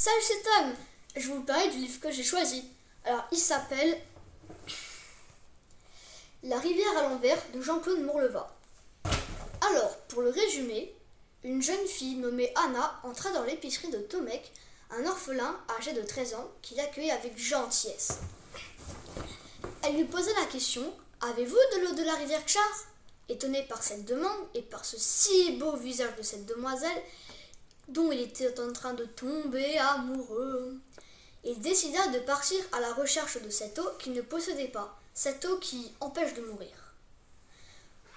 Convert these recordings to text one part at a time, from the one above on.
Salut, c'est Tom. Je vais vous parler du livre que j'ai choisi. Alors, il s'appelle La rivière à l'envers de Jean-Claude Morleva. Alors, pour le résumer, une jeune fille nommée Anna entra dans l'épicerie de Tomek, un orphelin âgé de 13 ans qui l'accueillait avec gentillesse. Elle lui posait la question « Avez-vous de l'eau de la rivière Kchar ?» Étonné par cette demande et par ce si beau visage de cette demoiselle dont il était en train de tomber amoureux, il décida de partir à la recherche de cette eau qu'il ne possédait pas, cette eau qui empêche de mourir.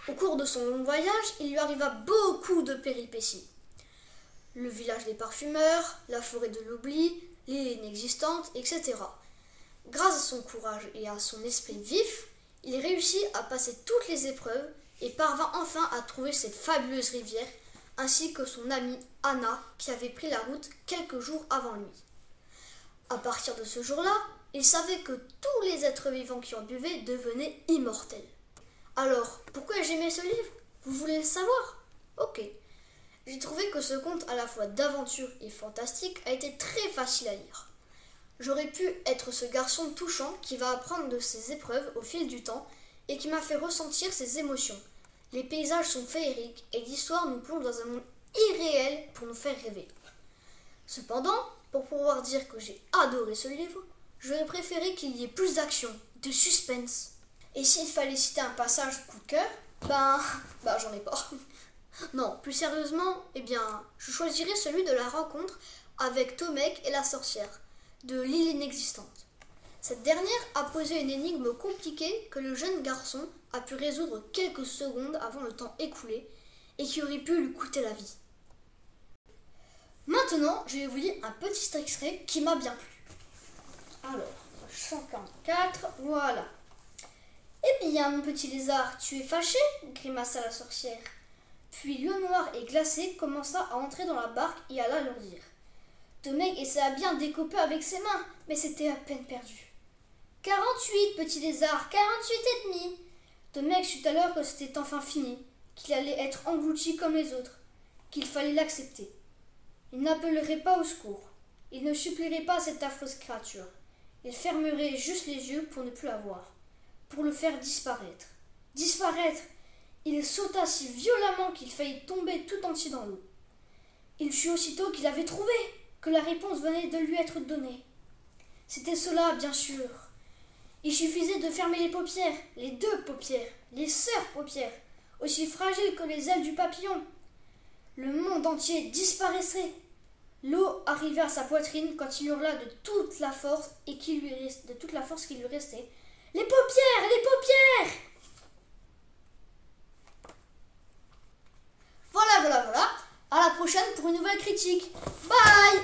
Au cours de son long voyage, il lui arriva beaucoup de péripéties. Le village des parfumeurs, la forêt de l'oubli, l'île inexistante, etc. Grâce à son courage et à son esprit vif, il réussit à passer toutes les épreuves et parvint enfin à trouver cette fabuleuse rivière, ainsi que son amie Anna, qui avait pris la route quelques jours avant lui. À partir de ce jour-là, il savait que tous les êtres vivants qui en buvaient devenaient immortels. Alors, pourquoi j'ai aimé ce livre? Vous voulez le savoir? Ok. J'ai trouvé que ce conte à la fois d'aventure et fantastique a été très facile à lire. J'aurais pu être ce garçon touchant qui va apprendre de ses épreuves au fil du temps et qui m'a fait ressentir ses émotions. Les paysages sont féeriques et l'histoire nous plonge dans un monde irréel pour nous faire rêver. Cependant, pour pouvoir dire que j'ai adoré ce livre, j'aurais préféré qu'il y ait plus d'action, de suspense. Et s'il fallait citer un passage coup de cœur, j'en ai pas. Non, plus sérieusement, je choisirais celui de la rencontre avec Tomek et la sorcière, de l'île inexistante. Cette dernière a posé une énigme compliquée que le jeune garçon a pu résoudre quelques secondes avant le temps écoulé et qui aurait pu lui coûter la vie. Maintenant, je vais vous lire un petit extrait qui m'a bien plu. Alors, 144, voilà. Eh bien, mon petit lézard, tu es fâché? Grimaça la sorcière. Puis l'eau noire et glacée commença à entrer dans la barque et à l'alourdir. Tomek essaya bien de découper avec ses mains, mais c'était à peine perdu. 48, petit lézard, 48 et demi. Tomek sut alors que c'était enfin fini, qu'il allait être englouti comme les autres, qu'il fallait l'accepter. Il n'appellerait pas au secours. Il ne supplierait pas cette affreuse créature. Il fermerait juste les yeux pour ne plus la voir, pour le faire disparaître. Disparaître! Il sauta si violemment qu'il faillit tomber tout entier dans l'eau. Il sut aussitôt qu'il avait trouvé, que la réponse venait de lui être donnée. C'était cela, bien sûr. Il suffisait de fermer les paupières, les deux paupières, les sœurs paupières, aussi fragiles que les ailes du papillon. Le monde entier disparaîtrait. L'eau arrivait à sa poitrine quand il hurla de toute la force qui lui restait. Les paupières, les paupières! Voilà. À la prochaine pour une nouvelle critique. Bye!